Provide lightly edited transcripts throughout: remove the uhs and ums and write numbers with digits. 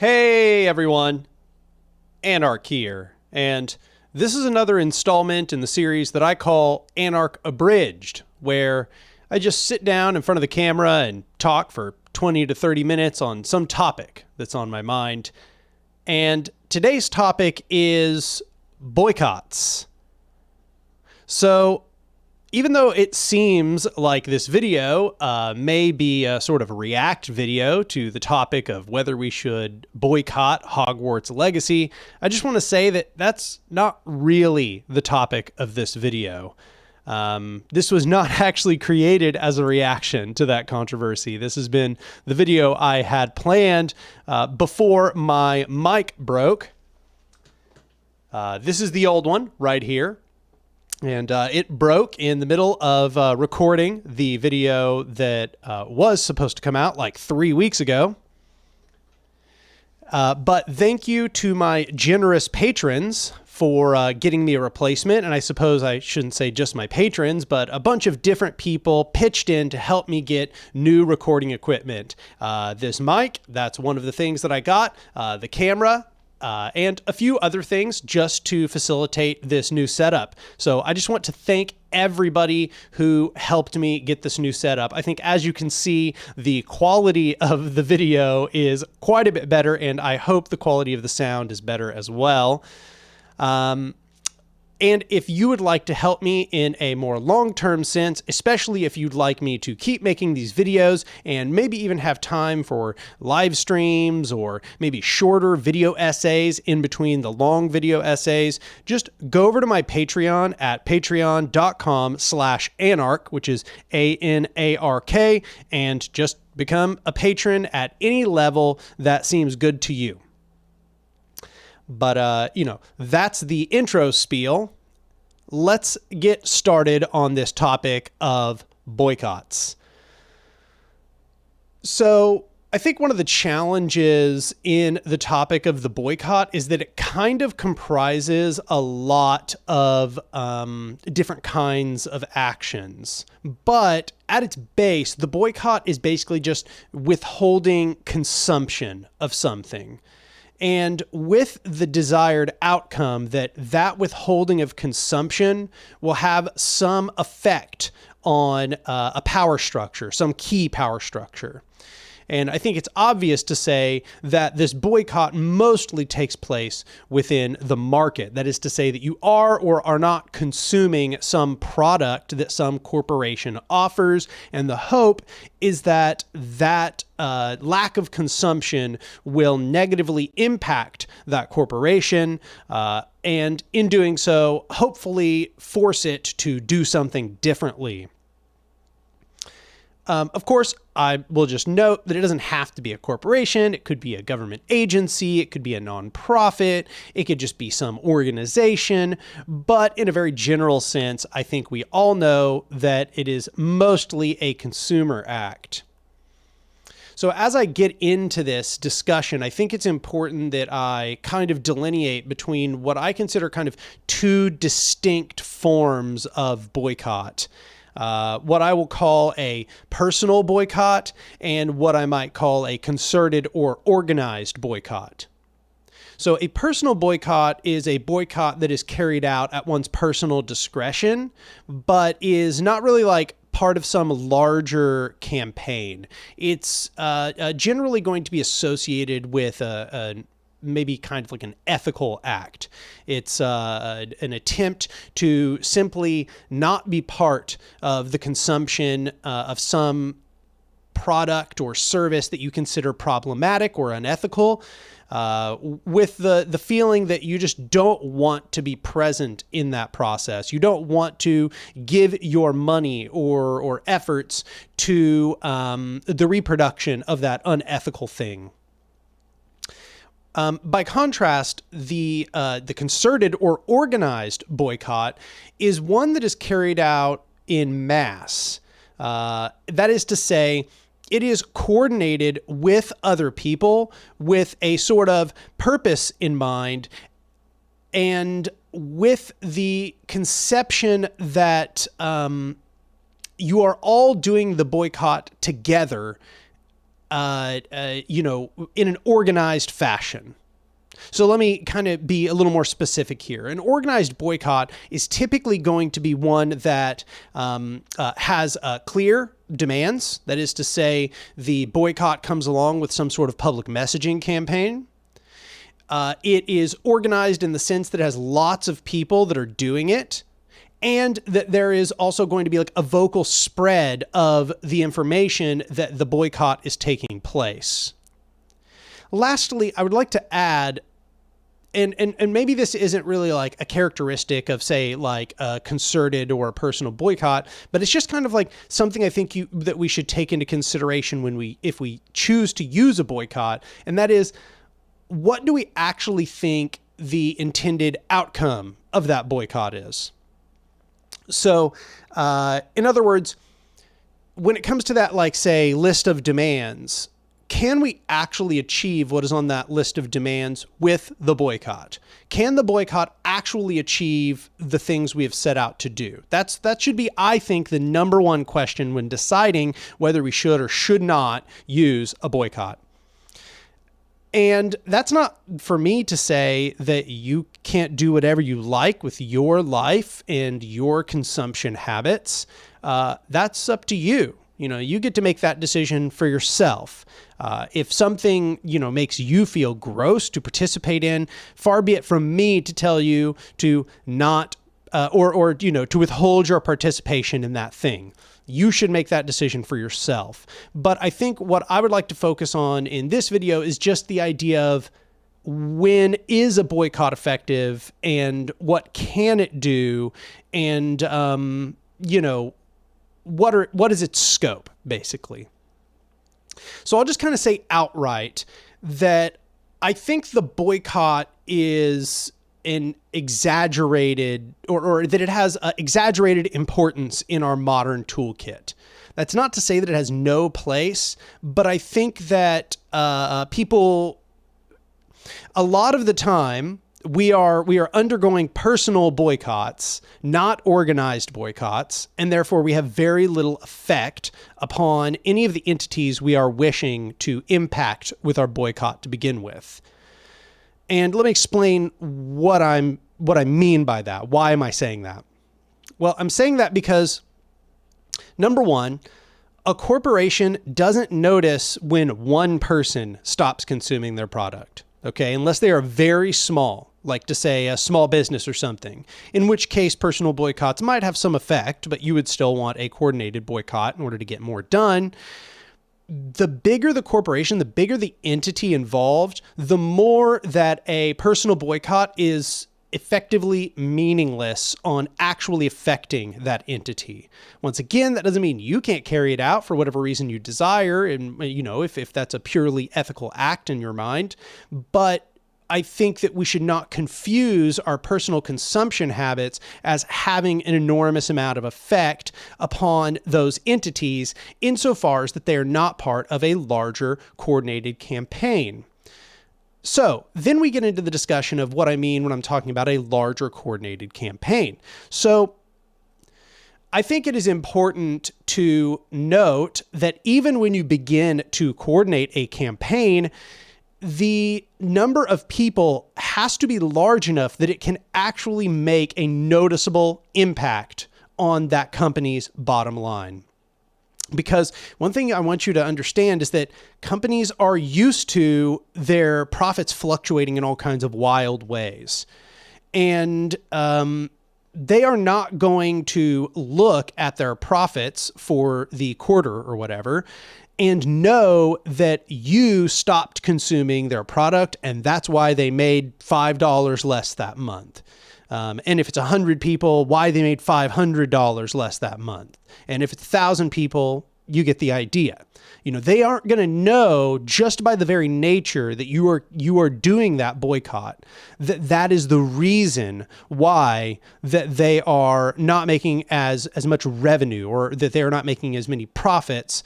Hey everyone, Anarch here, and this is another installment in the series that I call Anarch Abridged, where I just sit down in front of the camera and talk for 20 to 30 minutes on some topic that's on my mind. And today's topic is boycotts. So, even though it seems like this video may be a sort of a react video to the topic of whether we should boycott Hogwarts Legacy, I just want to say that that's not really the topic of this video. This was not actually created as a reaction to that controversy. This has been the video I had planned before my mic broke. This is the old one right here. And it broke in the middle of recording the video that was supposed to come out like 3 weeks ago. But thank you to my generous patrons for getting me a replacement. And I suppose I shouldn't say just my patrons, but a bunch of different people pitched in to help me get new recording equipment. This mic, that's one of the things that I got. The camera. And a few other things just to facilitate this new setup. So I just want to thank everybody who helped me get this new setup. I think, as you can see, the quality of the video is quite a bit better, and I hope the quality of the sound is better as well. And if you would like to help me in a more long-term sense, especially if you'd like me to keep making these videos and maybe even have time for live streams or maybe shorter video essays in between the long video essays, just go over to my Patreon at patreon.com/anarch, which is ANARK, and just become a patron at any level that seems good to you. But, that's the intro spiel. Let's get started on this topic of boycotts. So I think one of the challenges in the topic of the boycott is that it kind of comprises a lot of different kinds of actions. But at its base, the boycott is basically just withholding consumption of something. And with the desired outcome that withholding of consumption will have some effect on a power structure, some key power structure. And I think it's obvious to say that this boycott mostly takes place within the market. That is to say that you are or are not consuming some product that some corporation offers. And the hope is that lack of consumption will negatively impact that corporation. And in doing so, hopefully force it to do something differently. Of course, I will just note that it doesn't have to be a corporation. It could be a government agency. It could be a nonprofit. It could just be some organization. But in a very general sense, I think we all know that it is mostly a consumer act. So as I get into this discussion, I think it's important that I kind of delineate between what I consider kind of two distinct forms of boycott. What I will call a personal boycott and what I might call a concerted or organized boycott. So a personal boycott is a boycott that is carried out at one's personal discretion, but is not really like part of some larger campaign. It's generally going to be associated with a maybe kind of like an ethical act. It's an attempt to simply not be part of the consumption of some product or service that you consider problematic or unethical, with the feeling that you just don't want to be present in that process. You don't want to give your money or efforts to the reproduction of that unethical thing. By contrast, the concerted or organized boycott is one that is carried out in mass. That is to say, it is coordinated with other people with a sort of purpose in mind and with the conception that you are all doing the boycott together in an organized fashion. So let me kind of be a little more specific here. An organized boycott is typically going to be one that has clear demands. That is to say, the boycott comes along with some sort of public messaging campaign. It is organized in the sense that it has lots of people that are doing it, and that there is also going to be like a vocal spread of the information that the boycott is taking place. Lastly, I would like to add, and maybe this isn't really like a characteristic of, say, like a concerted or a personal boycott, but it's just kind of like something I think that we should take into consideration if we choose to use a boycott, and that is, what do we actually think the intended outcome of that boycott is? So, in other words, when it comes to that, like, say, list of demands, can we actually achieve what is on that list of demands with the boycott? Can the boycott actually achieve the things we have set out to do? That should be, I think, the number one question when deciding whether we should or should not use a boycott. And that's not for me to say that you can't do whatever you like with your life and your consumption habits. That's up to you. You get to make that decision for yourself. If something, makes you feel gross to participate in, far be it from me to tell you to not, to withhold your participation in that thing. You should make that decision for yourself. But I think what I would like to focus on in this video is just the idea of, when is a boycott effective, and what can it do, and, what is its scope, basically. So I'll just kind of say outright that I think the boycott is an exaggerated, or that it has exaggerated importance in our modern toolkit. That's not to say that it has no place, but I think that people, a lot of the time, we are undergoing personal boycotts, not organized boycotts, and therefore we have very little effect upon any of the entities we are wishing to impact with our boycott to begin with. And let me explain what I mean by that. Why am I saying that? Well, I'm saying that because, number one, a corporation doesn't notice when one person stops consuming their product, okay? Unless they are very small, like to say a small business or something, in which case personal boycotts might have some effect, but you would still want a coordinated boycott in order to get more done. The bigger the corporation, the bigger the entity involved, the more that a personal boycott is effectively meaningless on actually affecting that entity. Once again, that doesn't mean you can't carry it out for whatever reason you desire, and if that's a purely ethical act in your mind. But I think that we should not confuse our personal consumption habits as having an enormous amount of effect upon those entities, insofar as that they are not part of a larger coordinated campaign. So then we get into the discussion of what I mean when I'm talking about a larger coordinated campaign. So I think it is important to note that even when you begin to coordinate a campaign, the number of people has to be large enough that it can actually make a noticeable impact on that company's bottom line. Because one thing I want you to understand is that companies are used to their profits fluctuating in all kinds of wild ways. And they are not going to look at their profits for the quarter or whatever and know that you stopped consuming their product, and that's why they made $5 less that month. And if it's 100 people, why they made $500 less that month. And if it's 1,000 people, you get the idea. They aren't going to know, just by the very nature that you are doing that boycott, that is the reason why that they are not making as much revenue, or that they are not making as many profits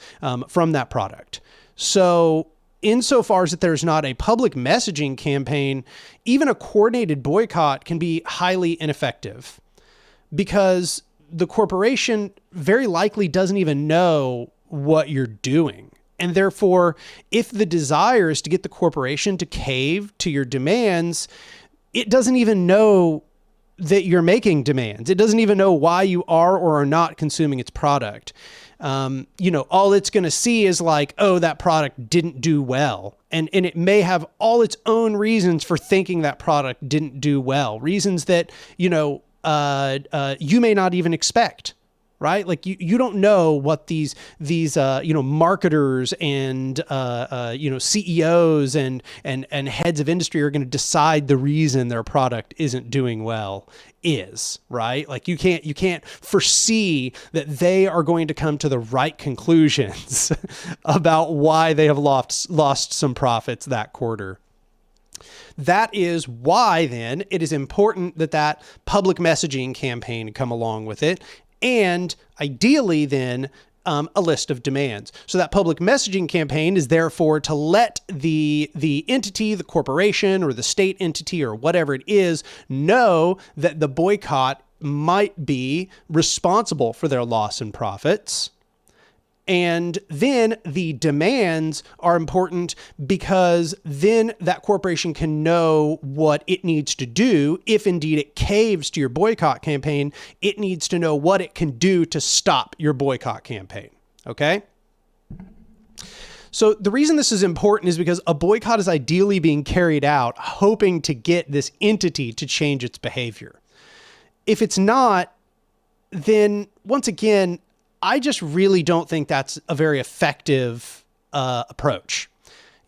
from that product. So insofar as that there's not a public messaging campaign, even a coordinated boycott can be highly ineffective, because the corporation very likely doesn't even know what you're doing. And therefore, if the desire is to get the corporation to cave to your demands, it doesn't even know that you're making demands. It doesn't even know why you are or are not consuming its product. All it's going to see is like, oh, that product didn't do well. And it may have all its own reasons for thinking that product didn't do well. Reasons that, you may not even expect. Right? Like you don't know what these marketers and, CEOs and heads of industry are going to decide the reason their product isn't doing well is, right? Like you can't foresee that they are going to come to the right conclusions about why they have lost some profits that quarter. That is why then it is important that public messaging campaign come along with it. And ideally then a list of demands. So that public messaging campaign is therefore to let the entity, the corporation or the state entity or whatever it is, know that the boycott might be responsible for their loss in profits. And then the demands are important because then that corporation can know what it needs to do. If indeed it caves to your boycott campaign, it needs to know what it can do to stop your boycott campaign. Okay? So the reason this is important is because a boycott is ideally being carried out hoping to get this entity to change its behavior. If it's not, then once again, I just really don't think that's a very effective approach.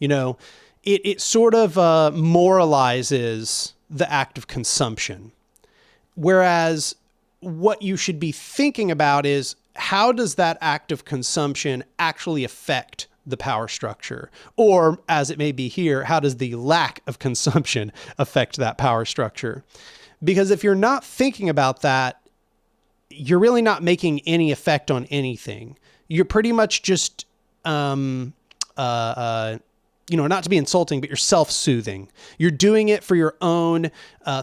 It sort of moralizes the act of consumption. Whereas what you should be thinking about is how does that act of consumption actually affect the power structure? Or as it may be here, how does the lack of consumption affect that power structure? Because if you're not thinking about that, you're really not making any effect on anything. You're pretty much just, not to be insulting, but you're self-soothing. You're doing it for your own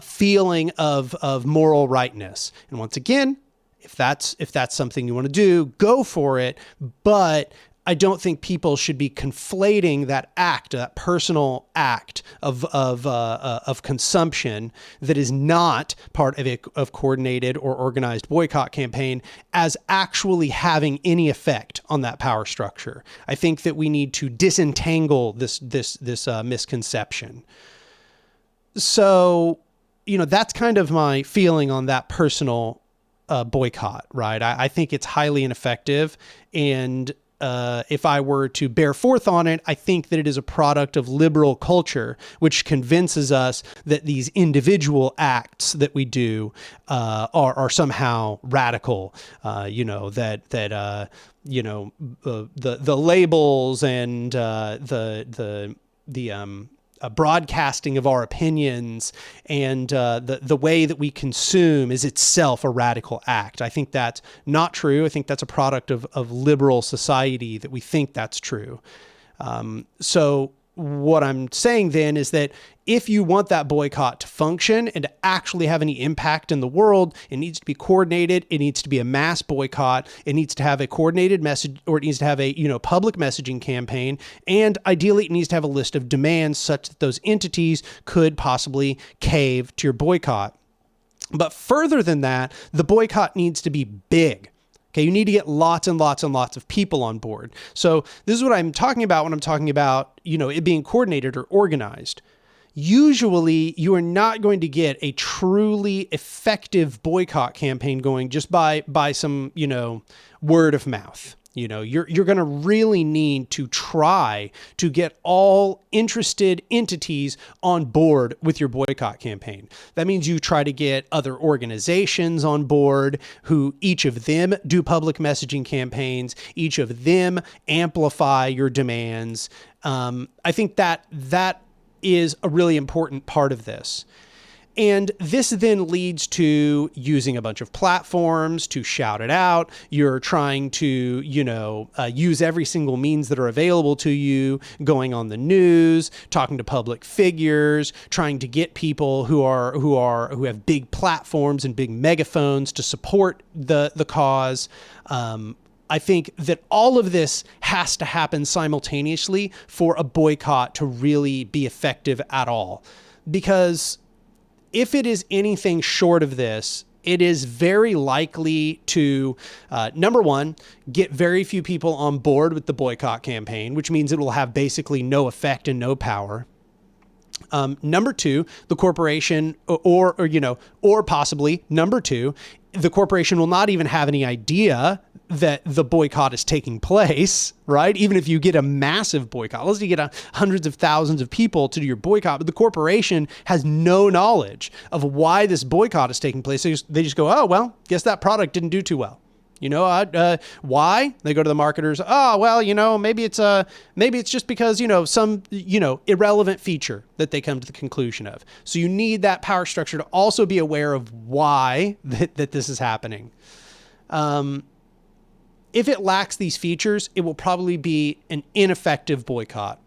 feeling of moral rightness. And once again, if that's something you want to do, go for it. But I don't think people should be conflating that act, that personal act of consumption that is not part of a coordinated or organized boycott campaign as actually having any effect on that power structure. I think that we need to disentangle this misconception. So, that's kind of my feeling on that personal boycott, right? I think it's highly ineffective, and if I were to bear forth on it, I think that it is a product of liberal culture, which convinces us that these individual acts that we do are somehow radical. The labels and the broadcasting of our opinions and the way that we consume is itself a radical act. I think that's not true. I think that's a product of liberal society that we think that's true. So what I'm saying then is that if you want that boycott to function and to actually have any impact in the world, it needs to be coordinated. It needs to be a mass boycott. It needs to have a coordinated message, or it needs to have a, public messaging campaign. And ideally it needs to have a list of demands such that those entities could possibly cave to your boycott. But further than that, the boycott needs to be big. Okay, you need to get lots and lots and lots of people on board. So this is what I'm talking about when I'm talking about, it being coordinated or organized. Usually you are not going to get a truly effective boycott campaign going just by some, word of mouth. You're going to really need to try to get all interested entities on board with your boycott campaign. That means you try to get other organizations on board who each of them do public messaging campaigns. Each of them amplify your demands. I think that is a really important part of this. And this then leads to using a bunch of platforms to shout it out. You're trying to, use every single means that are available to you, going on the news, talking to public figures, trying to get people who have big platforms and big megaphones to support the cause. I think that all of this has to happen simultaneously for a boycott to really be effective at all. Because if it is anything short of this, it is very likely to, number one, get very few people on board with the boycott campaign, which means it will have basically no effect and no power. Number two, the corporation, or possibly number two, the corporation will not even have any idea that the boycott is taking place, right? Even if you get a massive boycott, let's say you get hundreds of thousands of people to do your boycott, but the corporation has no knowledge of why this boycott is taking place. They just go, oh, well, guess that product didn't do too well. Why? They go to the marketers. Oh, well, maybe it's just because, some, irrelevant feature that they come to the conclusion of. So you need that power structure to also be aware of why that this is happening. If it lacks these features, it will probably be an ineffective boycott.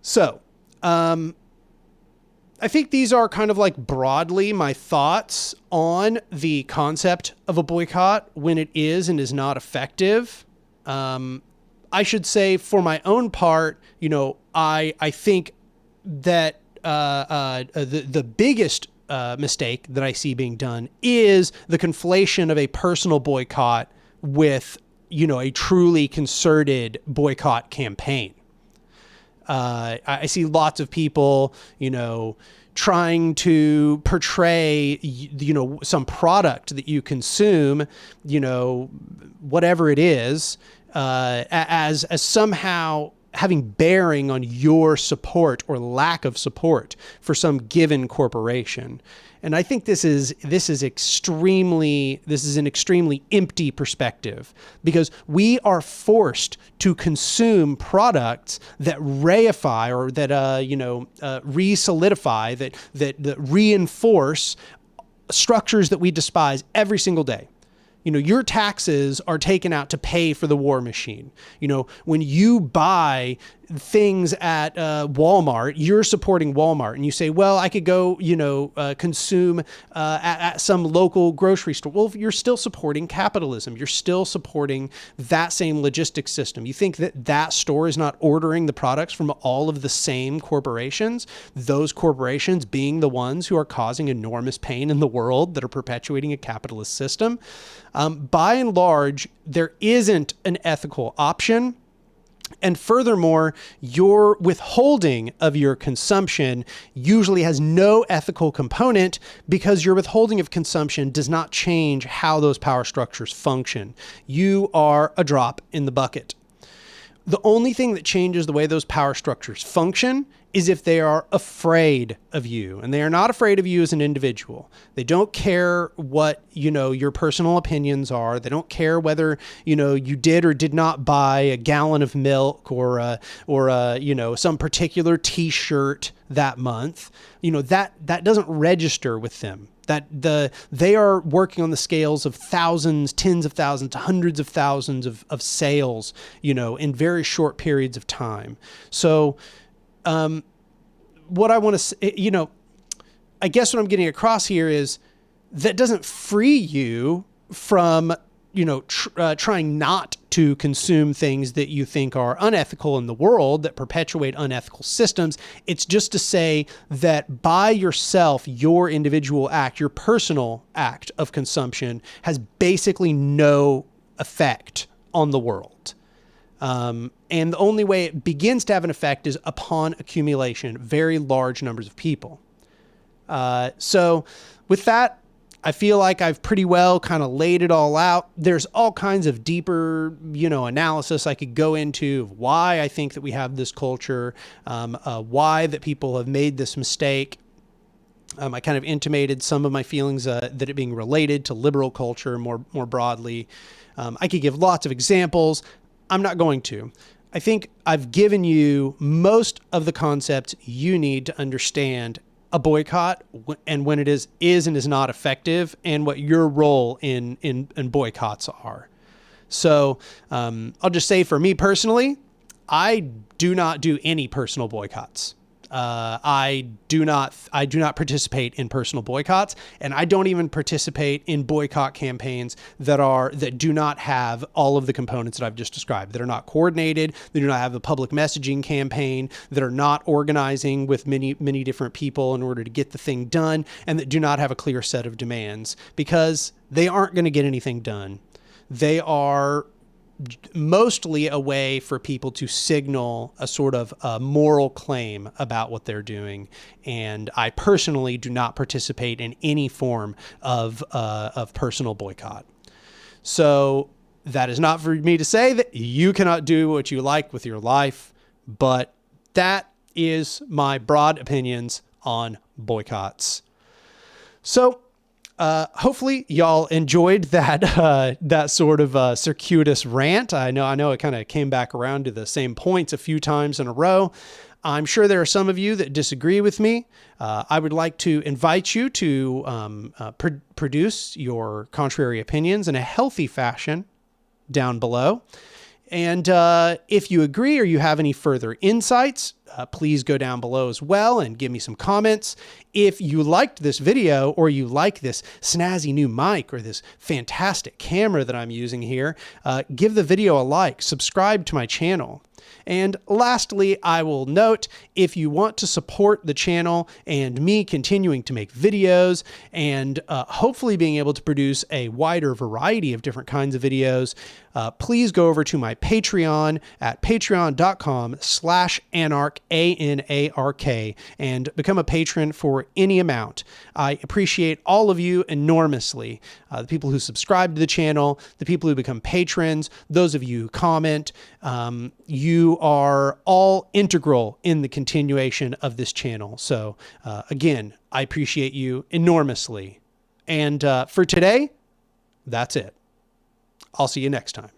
So, I think these are kind of like broadly my thoughts on the concept of a boycott when it is and is not effective. I should say for my own part, I think that the biggest mistake that I see being done is the conflation of a personal boycott with, a truly concerted boycott campaign. I see lots of people, trying to portray, some product that you consume, whatever it is, as somehow having bearing on your support or lack of support for some given corporation. And I think this is an extremely empty perspective, because we are forced to consume products that reify or that re-solidify, that reinforce structures that we despise every single day. Your taxes are taken out to pay for the war machine. When you buy things at Walmart, you're supporting Walmart, and you say, well, I could go, consume at some local grocery store. Well, you're still supporting capitalism. You're still supporting that same logistics system. You think that store is not ordering the products from all of the same corporations, those corporations being the ones who are causing enormous pain in the world, that are perpetuating a capitalist system. By and large, there isn't an ethical option. And furthermore, your withholding of your consumption usually has no ethical component, because your withholding of consumption does not change how those power structures function. You are a drop in the bucket. The only thing that changes the way those power structures function is if they are afraid of you, and they are not afraid of you as an individual. They don't care what, your personal opinions are. They don't care whether, you did or did not buy a gallon of milk or some particular t-shirt that month. That doesn't register with them. They are working on the scales of thousands, tens of thousands, hundreds of thousands of sales, in very short periods of time. So, what I want to say, I guess what I'm getting across here is that doesn't free you from, trying not to consume things that you think are unethical in the world, that perpetuate unethical systems. It's just to say that by yourself, your individual act, your personal act of consumption has basically no effect on the world. And the only way it begins to have an effect is upon accumulation, very large numbers of people. So with that, I feel like I've pretty well kind of laid it all out. There's all kinds of deeper, analysis I could go into of why I think that we have this culture, why that people have made this mistake. I kind of intimated some of my feelings that it being related to liberal culture more broadly. I could give lots of examples. I'm not going to. I think I've given you most of the concepts you need to understand a boycott and when it is and is not effective, and what your role in boycotts are. So I'll just say, for me personally, I do not do any personal boycotts. I do not participate in personal boycotts, and I don't even participate in boycott campaigns that do not have all of the components that I've just described, that are not coordinated, that do not have a public messaging campaign, that are not organizing with many different people in order to get the thing done, and that do not have a clear set of demands, because they aren't going to get anything done. They are mostly a way for people to signal a sort of a moral claim about what they're doing. And I personally do not participate in any form of personal boycott. So that is not for me to say that you cannot do what you like with your life, but that is my broad opinions on boycotts. So hopefully y'all enjoyed that sort of circuitous rant. I know it kind of came back around to the same points a few times in a row. I'm sure there are some of you that disagree with me. I would like to invite you to produce your contrary opinions in a healthy fashion down below. And if you agree or you have any further insights, please go down below as well and give me some comments. If you liked this video, or you like this snazzy new mic or this fantastic camera that I'm using here, give the video a like, subscribe to my channel. And lastly, I will note, if you want to support the channel and me continuing to make videos and hopefully being able to produce a wider variety of different kinds of videos, please go over to my Patreon at patreon.com/anarch, ANARK, and become a patron for any amount. I appreciate all of you enormously. The people who subscribe to the channel, the people who become patrons, those of you who comment, you are all integral in the continuation of this channel. So again, I appreciate you enormously. And for today, that's it. I'll see you next time.